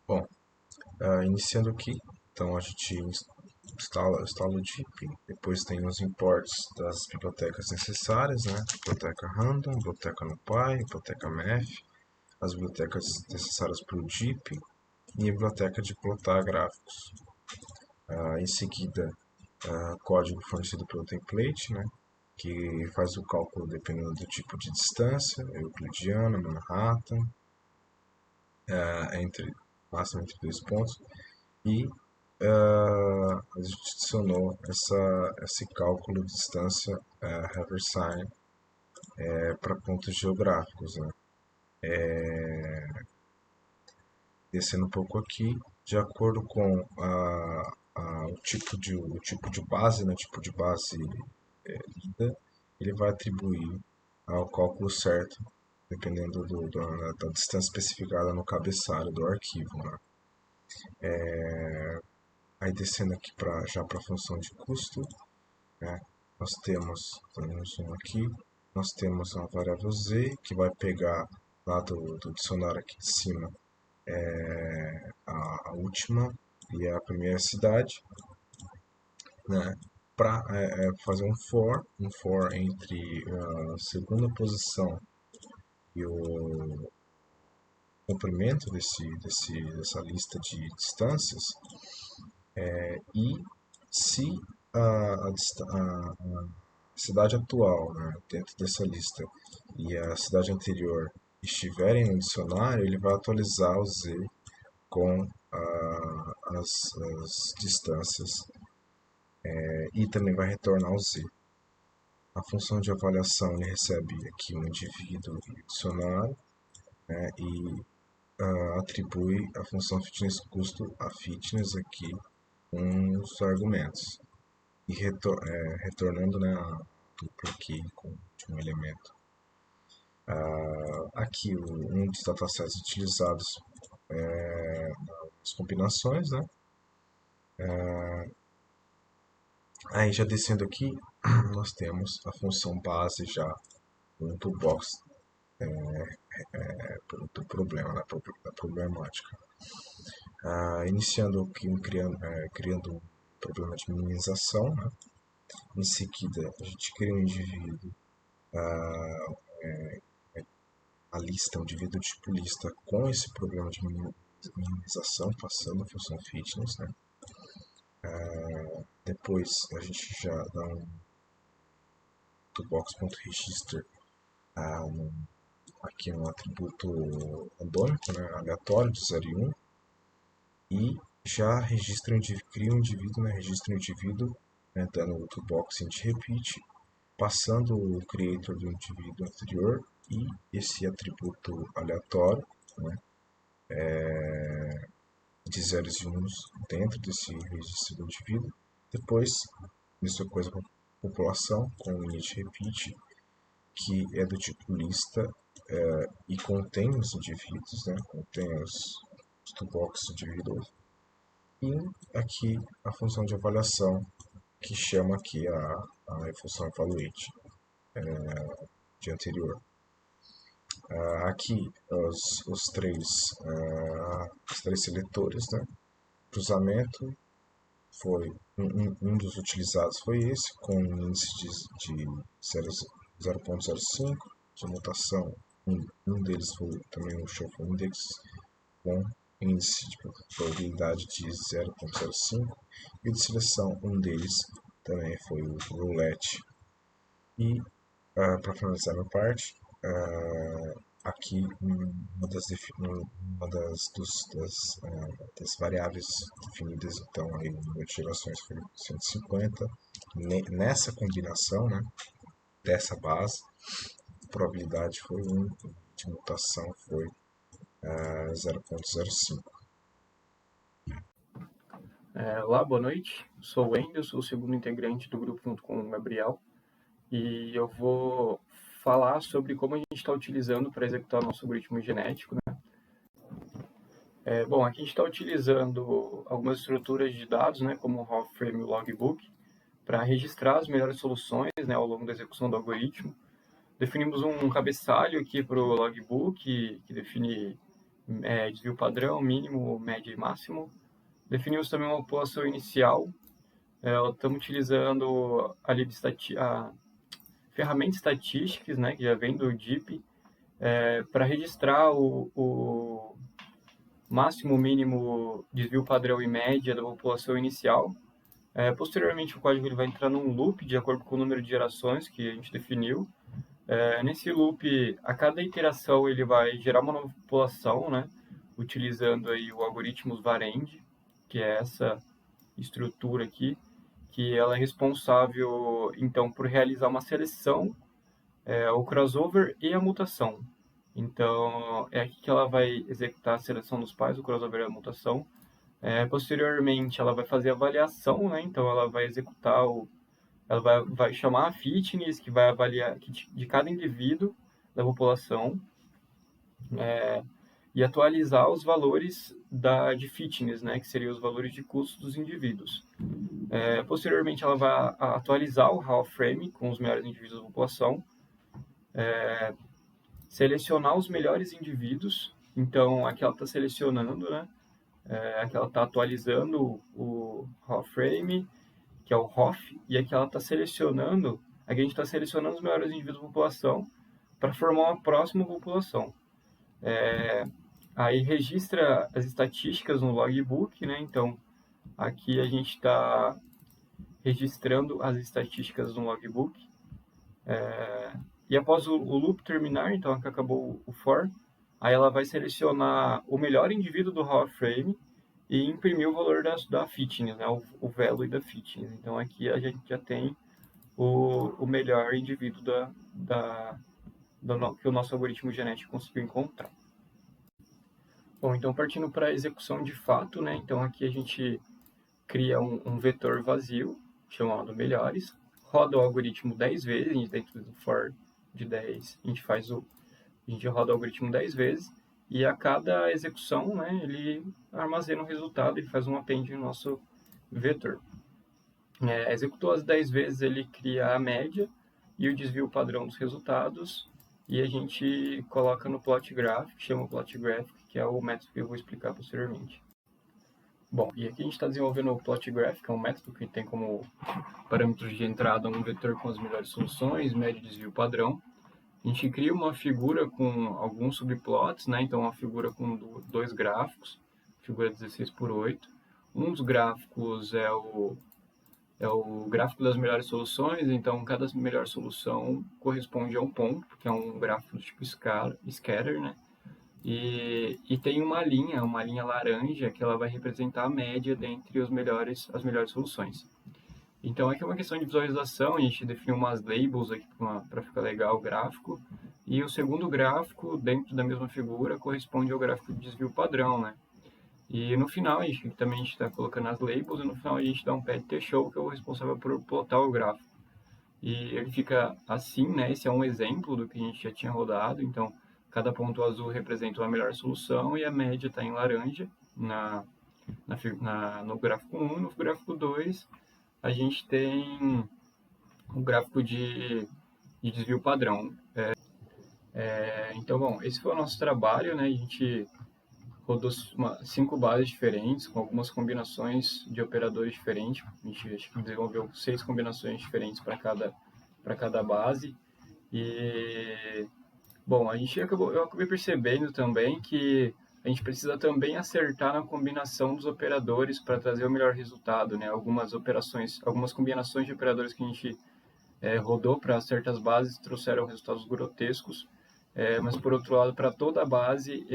Bom, iniciando aqui, então a gente instala o DIP, depois tem os imports das bibliotecas necessárias, né? Biblioteca Random, biblioteca NumPy, biblioteca Math, as bibliotecas necessárias para o DIP e a biblioteca de plotar gráficos. Em seguida, código fornecido pelo template, né? Que faz o cálculo dependendo do tipo de distância, euclidiana, Manhattan, entre máximo entre dois pontos, e a gente adicionou esse cálculo de distância Haversine para pontos geográficos. Né? Descendo um pouco aqui, de acordo com o tipo de base, né, tipo de base lida, ele vai atribuir ao cálculo certo, dependendo da distância especificada no cabeçalho do arquivo. Né? Aí descendo aqui já para a função de custo, né, nós temos um aqui, nós temos uma variável z que vai pegar lá do dicionário aqui de cima a última e a primeira cidade, né, para fazer um for entre a segunda posição e o comprimento dessa lista de distâncias, e se a cidade atual, né, dentro dessa lista, e a cidade anterior estiverem no dicionário, ele vai atualizar o z com as distâncias e também vai retornar o z. A função de avaliação ele recebe aqui um indivíduo e dicionário, né, e atribui a função fitness custo a fitness aqui com os argumentos e retornando, né, a dupla aqui de um elemento. Aqui um dos datasets utilizados nas combinações, né? Aí já descendo aqui, nós temos a função base já no toolbox do problema, da problemática. Iniciando aqui criando um problema de minimização, né? Em seguida a gente cria um indivíduo, a lista, um indivíduo tipo lista com esse problema de minimização, passando a função fitness, né? Depois a gente já dá um toolbox.register aqui um atributo randômico, né, aleatório de 0 e 1, e já cria um indivíduo, né, registra um indivíduo, né, dando o toolbox int repeat, passando o creator do indivíduo anterior e esse atributo aleatório, né, de zeros e uns dentro desse registro do indivíduo. Depois, mesma coisa com a população, com o init repeat, que é do tipo lista e contém os indivíduos, né, contém os toolbox individuals. E aqui a função de avaliação, que chama aqui a função evaluate de anterior. Aqui os três seletores, né? Cruzamento foi um dos utilizados foi esse, com índice de 0.05, de mutação um deles foi também o Shuffle Index, com índice de probabilidade de 0.05, e de seleção um deles também foi o Roulette. E para finalizar a minha parte, aqui das variáveis definidas então aí no número de gerações foi 150. Nessa combinação, né, dessa base, a probabilidade foi 1, de mutação foi 0.05. Olá, boa noite. Sou o Wendel, sou o segundo integrante do grupo junto com o Gabriel. E eu vou falar sobre como a gente está utilizando para executar o nosso algoritmo genético. Né? Bom, aqui a gente está utilizando algumas estruturas de dados, né, como o raw frame e o logbook, para registrar as melhores soluções, né, ao longo da execução do algoritmo. Definimos um cabeçalho aqui para o logbook, que define desvio padrão, mínimo, médio e máximo. Definimos também uma população inicial. Estamos utilizando a ferramenta estatísticas, né, que já vem do DIP, para registrar o máximo, mínimo, desvio padrão e média da população inicial. Posteriormente, o código ele vai entrar num loop de acordo com o número de gerações que a gente definiu. Nesse loop, a cada iteração ele vai gerar uma nova população, né, utilizando aí o algoritmo Varend, que é essa estrutura aqui, que ela é responsável, então, por realizar uma seleção, o crossover e a mutação. Então, é aqui que ela vai executar a seleção dos pais, o crossover e a mutação. Posteriormente, ela vai fazer a avaliação, né? Então, ela vai executar ela vai chamar a fitness, que vai avaliar de cada indivíduo da população, e atualizar os valores de fitness, né? Que seriam os valores de custo dos indivíduos. Posteriormente, ela vai atualizar o Hall Frame com os melhores indivíduos da população, selecionar os melhores indivíduos. Então, aqui ela está selecionando, né? Aqui ela está atualizando o Hall Frame, que é o HOF, e aqui ela está selecionando, aqui a gente está selecionando os melhores indivíduos da população para formar uma próxima população. Aí registra as estatísticas no logbook, né? Então, aqui a gente está registrando as estatísticas no logbook. E após o loop terminar, então aqui acabou o for, aí ela vai selecionar o melhor indivíduo do raw frame e imprimir o valor da fitness, né, o value da fitness. Então aqui a gente já tem o melhor indivíduo que o nosso algoritmo genético conseguiu encontrar. Bom, então partindo para a execução de fato, né, então aqui a gente cria um vetor vazio chamado melhores, roda o algoritmo 10 vezes, dentro do for de 10, a gente roda o algoritmo 10 vezes, e a cada execução, né, ele armazena o resultado e faz um append no nosso vetor. Executou as 10 vezes, ele cria a média e o desvio padrão dos resultados, e a gente coloca no plot graph, que chama plot graph, que é o método que eu vou explicar posteriormente. Bom, e aqui a gente está desenvolvendo o plot graph, que é um método que tem como parâmetros de entrada um vetor com as melhores soluções, médio desvio padrão. A gente cria uma figura com alguns subplots, né? Então, uma figura com dois gráficos, figura 16:8. Um dos gráficos é o gráfico das melhores soluções, então cada melhor solução corresponde a um ponto, que é um gráfico do tipo scatter, né? E tem uma linha laranja, que ela vai representar a média dentre as melhores soluções. Então aqui é uma questão de visualização, a gente definiu umas labels aqui para ficar legal o gráfico, e o segundo gráfico, dentro da mesma figura, corresponde ao gráfico de desvio padrão, né? E no final, a gente está colocando as labels, e no final a gente dá um pet show, que é o responsável por plotar o gráfico. E ele fica assim, né? Esse é um exemplo do que a gente já tinha rodado, então cada ponto azul representa uma melhor solução, e a média está em laranja no gráfico 1, no gráfico 2 a gente tem um gráfico de desvio padrão. Então, bom, esse foi o nosso trabalho, né? A gente rodou 5 bases diferentes, com algumas combinações de operadores diferentes. A gente acho que desenvolveu 6 combinações diferentes para cada base. E, bom, eu acabei percebendo também que a gente precisa também acertar na combinação dos operadores para trazer o melhor resultado, né? Algumas combinações de operadores que a gente rodou para certas bases trouxeram resultados grotescos, mas por outro lado, para toda a base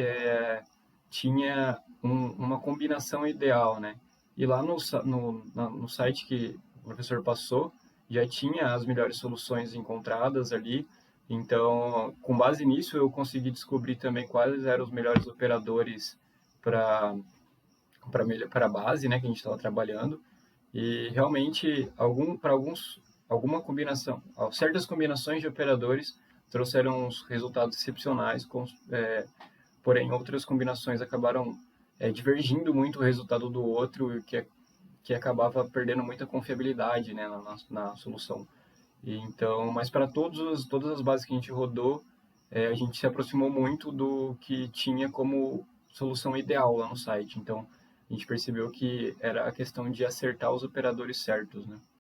tinha uma combinação ideal, né? E lá no site que o professor passou, já tinha as melhores soluções encontradas ali. Então, com base nisso, eu consegui descobrir também quais eram os melhores operadores para a base, né, que a gente estava trabalhando. E realmente, certas combinações de operadores trouxeram uns resultados excepcionais, porém outras combinações acabaram divergindo muito o resultado do outro, que acabava perdendo muita confiabilidade, né, na solução. Então, mas para todas as bases que a gente rodou, a gente se aproximou muito do que tinha como solução ideal lá no site. Então, a gente percebeu que era a questão de acertar os operadores certos, né?